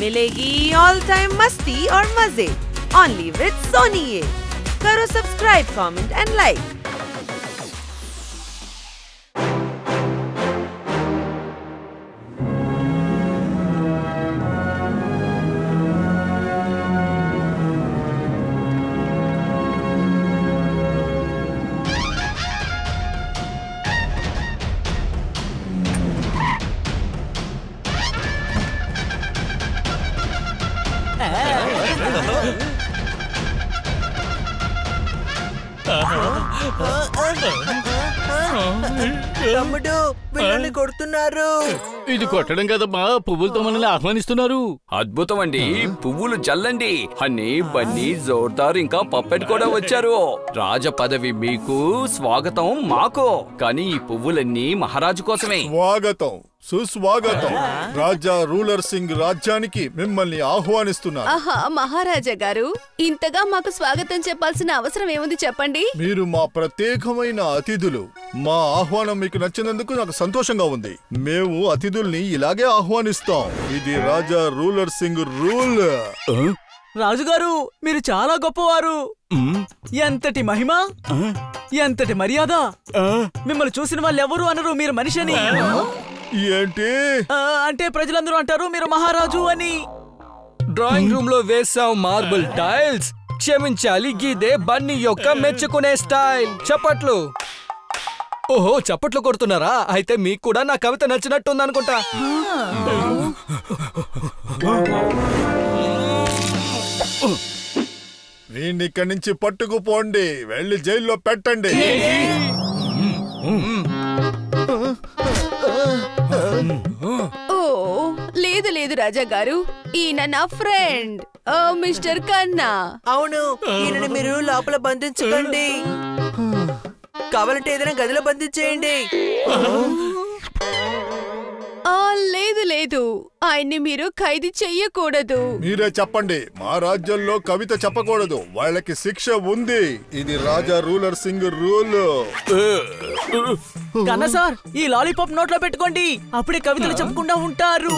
मिलेगी all time मस्ती और मजे ओनली विद सोनी ये। करो सब्सक्राइब, कमेंट एंड लाइक। తమ్ముడు పిల్లల్ని కొడుతున్నారు. ఇది కొట్టడం కదమ్మా, పువ్వులతో మనల్ని ఆహ్వానిస్తున్నారు. అద్భుతం అండి, పువ్వులు చల్లండి. హన్నీ, బన్నీ, జోర్దార్ ఇంకా పప్పెట్ కూడా వచ్చారు. రాజ పదవి మీకు, స్వాగతం మాకు. కానీ ఈ పువ్వులన్నీ మహారాజు కోసమే. స్వాగతం, సుస్వాగతం. రాజా రూలర్ సింగ్ రాజ్యానికి మిమ్మల్ని ఆహ్వానిస్తున్నారు. ఆహా, మహారాజా గారు, ఇంతగా మాకు స్వాగతం చెప్పాల్సిన అవసరం ఏముంది చెప్పండి. మీరు మా ప్రత్యేకమైన అతిథులు. మా ఆహ్వానం మీకు నచ్చినందుకు నాకు సంతోషంగా ఉంది. మేము అతిథుల్ని ఇలాగే ఆహ్వానిస్తాం. ఇది రాజా రూలర్ సింగ్ రూల్. రాజుగారు, మీరు చాలా గొప్పవారు. ఎంతటి మహిమ, ఎంతటి మర్యాద. మిమ్మల్ని చూసిన వాళ్ళు ఎవరు అనరు మీరు మనిషిని. ఏంటి అంటే ప్రజలందరూ అంటారు మీరు మహారాజు అని. డ్రాయింగ్ రూమ్ లో వేసాం మార్బుల్ టైల్స్. క్షమించాలి, గీదే బన్నీ యొక్క మెచ్చుకునే స్టైల్. చప్పట్లు. ఓహో, చప్పట్లు కొడుతున్నారా? అయితే మీకు కూడా నా కవిత నచ్చినట్టుంది అనుకుంటా. వీణ్ణి ఇక్కడి నుంచి పట్టుకుపోండి, వెళ్ళి జైల్లో పెట్టండి. ఓ లేదు లేదు రాజా గారు, ఈయన నా ఫ్రెండ్ మిస్టర్ కన్నా. అవును, ఈయనని మీరు లోపల బంధించకండి. కావాలంటే ఏదైనా గదిలో బంధించేయండి. లేదు లేదు, ఆయన్ని మీరు ఖైదీ చెయ్యకూడదు. మీరే చెప్పండి, మా రాజ్యంలో కవిత చెప్పకూడదు, వాళ్ళకి శిక్ష ఉంది. ఇది రాజా రూలర్ సింగ్ రూల్. కన్నా సార్, ఈ లాలీపాప్ నోట్లో పెట్టుకోండి, అప్పుడే కవితలు చెప్పకుండా ఉంటారు.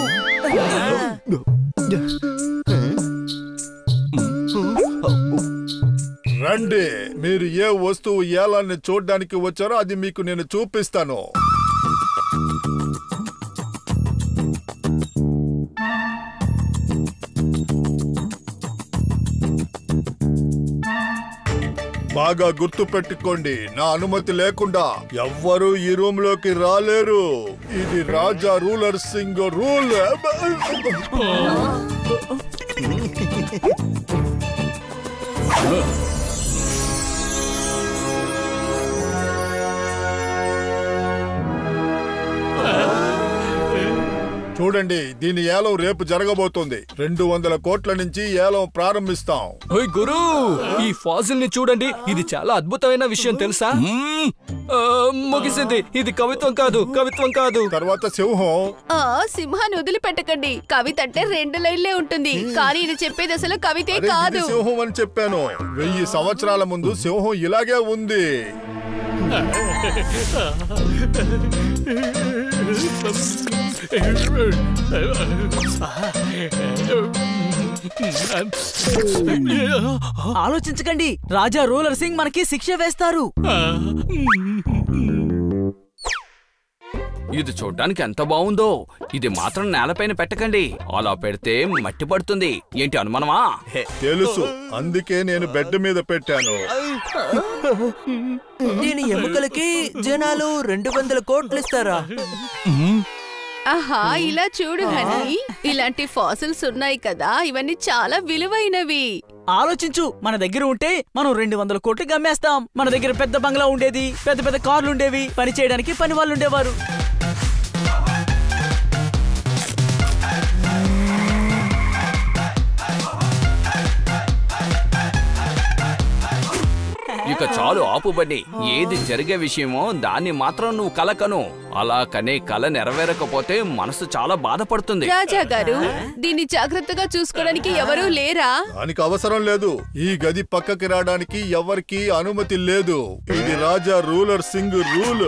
రండి, మీరు ఏ వస్తువు ఏలాన్ని చూడ్డానికి వచ్చారో అది మీకు నేను చూపిస్తాను. బాగా గుర్తు పెట్టుకోండి, నా అనుమతి లేకుండా ఎవ్వరూ ఈ రూమ్ లోకి రాలేరు. ఇది రాజా రూలర్ సింగ్ రూల్. చూడండి, దీని ఏలం రేపు జరగబోతుంది. 200 కోట్ల నుంచి ఏలం ప్రారంభిస్తాం. ఓయ్ గురు, ఈ ఫాజిల్ ని చూడండి. ఇది చాలా అద్భుతమైన విషయం తెలుసా? ముగిసింది. ఇది కవిత్వం కాదు, కవిత్వం కాదు. తర్వాత సింహం. సింహాన్ని వదిలిపెట్టకండి. కవిత అంటే 2 లైన్లే ఉంటుంది, కానీ ఇది చెప్పేది అసలు కవితే కాదు. సింహం అని చెప్పాను. 1000 సంవత్సరాల ముందు సింహం ఇలాగే ఉంది. ఆలోచించకండి, రాజా రూలర్ సింగ్ మనకి శిక్ష వేస్తారు. ఇది చూడ్డానికి ఎంత బాగుందో. ఇది మాత్రం నేలపైన పెట్టకండి, అలా పెడితే మట్టి పడుతుంది. ఏంటి అనుమానమా? తెలుసు, అందుకే నేను బెడ్ మీద పెట్టాను. దీని ఎముకలకి జనాలు 200 కోట్లు ఇస్తారా? ఆహా, ఇలా చూడు హనీ, ఇలాంటి ఫాసిల్స్ ఉన్నాయి కదా, ఇవన్నీ చాలా విలువైనవి. ఆలోచించు, మన దగ్గర ఉంటే మనం 200 కోట్లు అమ్మేస్తాం. మన దగ్గర పెద్ద బంగ్లా ఉండేది, పెద్ద పెద్ద కార్లు ఉండేవి, పని చేయడానికి పని వాళ్ళు ఉండేవారు. ఇక చాలు, ఆపుబడి. ఏది జరిగే విషయమో దాన్ని మాత్రం నువ్వు కలకను. అలా కనే కల నెరవేరకపోతే మనసు చాలా బాధపడుతుంది. రాజా గారు, దీన్ని జాగ్రత్తగా చూసుకోవడానికి ఎవరూ లేరా? దానికి అవసరం లేదు. ఈ గది పక్కకి రావడానికి ఎవరికి అనుమతి లేదు. ఇది రాజా రూలర్ సింగ్ రూల్.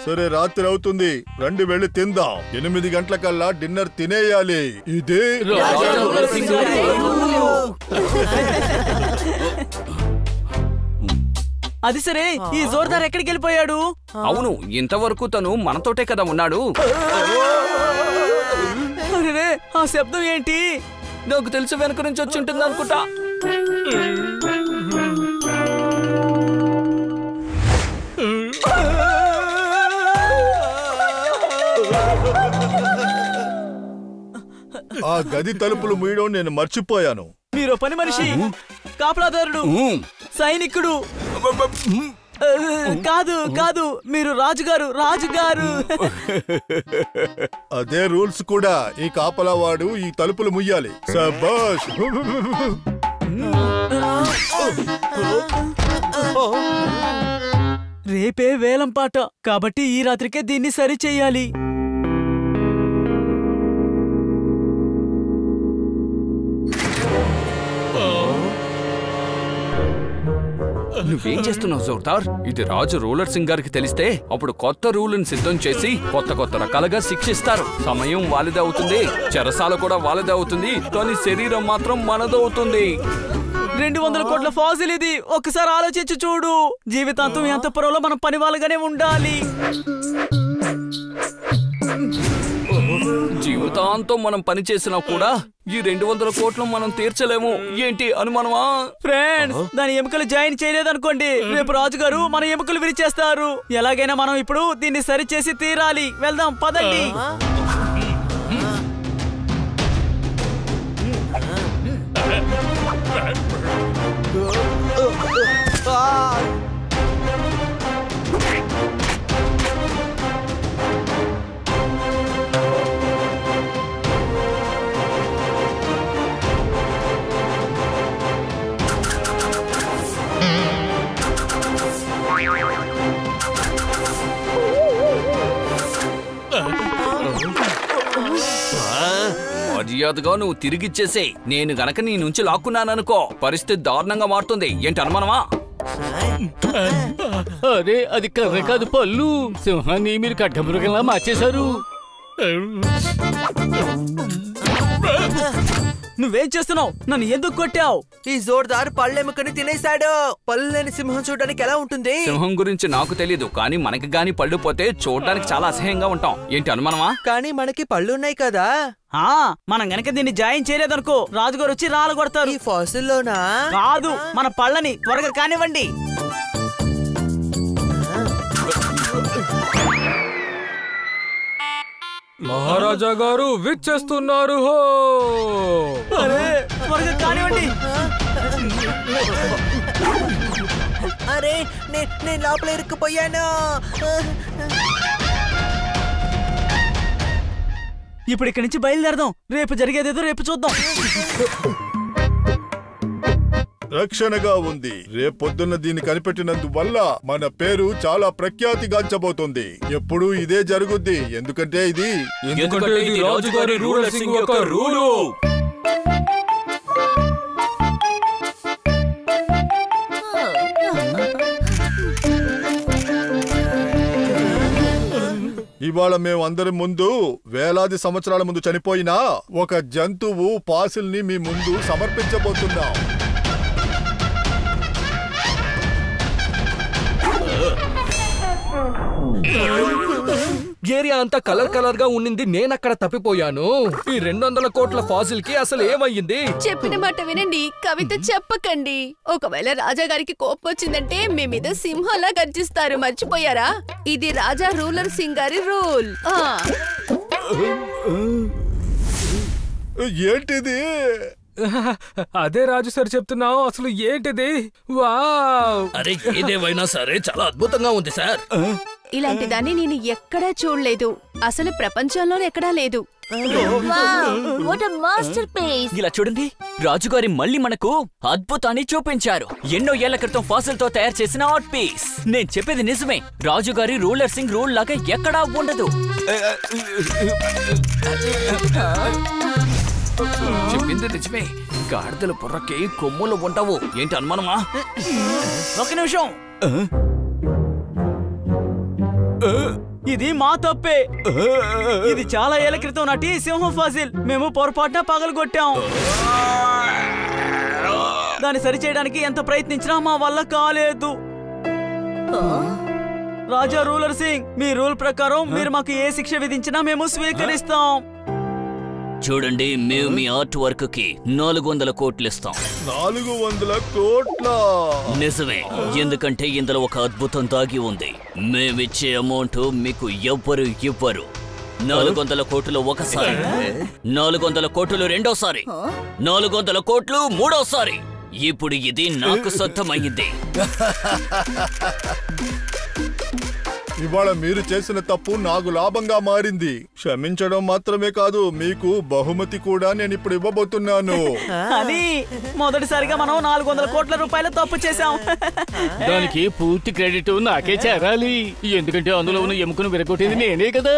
సరే, రాత్రి అవుతుంది, రండి వెళ్ళి తిందాం. 8 గంటలకల్లా డిన్నర్ తినేయాలి. ఇదే అది సరే, ఈ జోర్దార్ ఎక్కడికి వెళ్ళిపోయాడు? అవును, ఇంతవరకు తను మనతోటే కదా ఉన్నాడు. అరే, ఆ శబ్దం ఏంటి? నాకు తెలిసి వెనక నుంచి వచ్చి ఉంటుంది అనుకుంటా. ఆ గది తలుపులు మూయడం నేను మర్చిపోయాను. మీరు పని మనిషి, కాపలాదారుడు, సైనికుడు కాదు కాదు, మీరు రాజుగారు. రాజుగారు అదే రూల్స్ కూడా. ఈ కాపలావాడు ఈ తలుపులు ముయ్యాలి. శభాష్. రేపే వేలం పాట కాబట్టి ఈ రాత్రికే దీన్ని సరి చెయ్యాలి. నువ్వేం చేస్తున్నావు జోర్దార్? ఇది రాజు రూలర్ సింగ్ గారికి తెలిస్తే అప్పుడు కొత్త రూలుని సిద్ధం చేసి కొత్త రకాలుగా శిక్షిస్తారు. సమయం వాలిదే అవుతుంది, చెరసాల కూడా వాలిదే అవుతుంది, కానీ శరీరం మాత్రం మనదవుతుంది. 200 కోట్ల ఫాజిల్ ఇది. ఒక్కసారి ఆలోచించి చూడు. జీవితాంతం ఈ అంతఃపురంలో మనం పని వాళ్ళగానే ఉండాలి. జీవితాంతం మనం పని చేసినా కూడా ఈ 200 కోట్లు మనం తీర్చలేము. ఏంటి అనుమానమా? ఫ్రెండ్స్, దాని ఎముకలు జాయిన్ చేయలేదనుకోండి, రేపు రాజుగారు మన ఎముకలు విరిచేస్తారు. ఎలాగైనా మనం ఇప్పుడు దీన్ని సరి చేసి తీరాలి. వెళ్దాం, పదండి. మర్యాదగా నువ్వు తిరిగిచ్చేసే. నేను గనక నీ నుంచి లాక్కున్నాననుకో, పరిస్థితి దారుణంగా మారుతుంది. ఏంటి అనుమానమా? అరే, అది కర్ర కాదు, పళ్ళు. సింహాన్ని మీరు కట్టమృగంలా మార్చేశారు. నువ్వేం చేస్తున్నావు? నన్ను ఎందుకు కొట్టావు? ఈ జోర్దార్ పళ్ళెముకని తినేశాడు. పళ్ళు లేని సింహం చూడడానికి ఎలా ఉంటుంది? సింహం గురించి నాకు తెలీదు, కానీ మనకి గాని పళ్ళు పోతే చూడడానికి చాలా అసహ్యంగా ఉంటాం. ఏంటి అనుమానమా? కానీ మనకి పళ్ళున్నాయి కదా. మనం గనక దీన్ని జాయిన్ చేయలేదనుకో, రాజుగారు వచ్చి రాళ్ళు కొడతారు. ఈ ఫాసిల్లోనా? కాదు, మన పళ్ళని. త్వరగా కానివ్వండి. మహారాజా గారు విచ్చేస్తున్నారు. హో, త్వరగా కానివ్వండి. అరే, నేను లోపల ఇరుక్కుపోయాను. ఇప్పుడు ఇక్కడి నుంచి బయలుదేరదాం. రేపు జరిగేదేదో రేపు చూద్దాం. రక్షణగా ఉంది. రేపొద్దున్న దీన్ని కనిపెట్టినందువల్ల మన పేరు చాలా ప్రఖ్యాతిగాంచబోతుంది. ఎప్పుడు ఇదే జరుగుద్ది. ఎందుకంటే ఇది రాజుగారి రూలర్ సింగ్ యొక్క రూలు. ఇవాళ మేము అందరి ముందు వేలాది సంవత్సరాల ముందు చనిపోయిన ఒక జంతువు ఫాసిల్ ని మీ ముందు సమర్పించబోతున్నాం. ఏరియా అంతా కలర్ గా ఉండింది. నేనక్కడ తప్పిపోయాను. ఈ 200 కోట్ల ఫాసిల్ కి అసలు ఏమయ్యింది? చెప్పిన మాట వినండి, కవిత చెప్పకండి. ఒకవేళ రాజా గారికి కోపం వచ్చిందంటే మీ మీద సింహంలా గర్జిస్తారు. మర్చిపోయారా? ఇది రాజా రూలర్ సింగ్ గారి రూల్. ఏంటిది? అదే రాజు సార్ చెప్తున్నావు. అసలు ఏంటిది? వావ్! అరే, ఏదేమైనా సరే చాలా అద్భుతంగా ఉంది సార్. ఇలాంటి దాన్ని నేను ఎక్కడా చూడలేదు. అసలు ప్రపంచంలోనే ఎక్కడా లేదు. ఇలా చూడండి, రాజుగారి మళ్ళీ మనకు అద్భుతాన్ని చూపించారు. ఎన్నో ఏళ్ల క్రితం ఫాసిల్ తో తయారు చేసిన ఆర్ట్ పీస్. నేను చెప్పేది నిజమే. రాజుగారి రూలర్ సింగ్ రూల్ లాగా ఎక్కడా ఉండదు. చెప్పింది నిజమే. గాడిదల బుర్రకి కొమ్ములు ఉండవు. ఏంటి అనుమానమా? ఒక నిమిషం. ఇది మా తప్పే. ఇది చాలా ఏళ్ల క్రితం నాటి సింహం ఫాసిల్. మేము పొరపాటున పగలగొట్టాం. దాన్ని సరిచేయడానికి ఎంత ప్రయత్నించినా మా వల్ల కాలేదు. రాజా రూలర్ సింగ్, మీ రూల్ ప్రకారం మీరు మాకు ఏ శిక్ష విధించినా మేము స్వీకరిస్తాం. చూడండి, మేము మీ ఆర్ట్ వర్క్ కి 400 కోట్లు ఇస్తాం. 400 కోట్ల? నిజమే, ఎందుకంటే ఇందులో ఒక అద్భుతం దాగి ఉంది. మేమిచ్చే అమౌంట్ మీకు ఎవ్వరు ఇవ్వరు. 400 కోట్లు ఒకసారి, 400 కోట్లు రెండోసారి, 400 కోట్లు మూడోసారి. ఇప్పుడు ఇది నాకు సొంతమైంది. ఇవాళ మీరు చేసిన తప్పు నాకు లాభంగా మారింది. క్షమించడం మాత్రమే కాదు, మీకు బహుమతి కూడా నేను ఇప్పుడు ఇవ్వబోతున్నాను. అని మొదటిసారిగా మనం 400 కోట్ల రూపాయలు తప్పు చేశాం. దానికి పూర్తి క్రెడిట్ నాకే చేరాలి, ఎందుకంటే అందులో ఉన్న ఎముకను విరగొట్టేది నేనే కదా.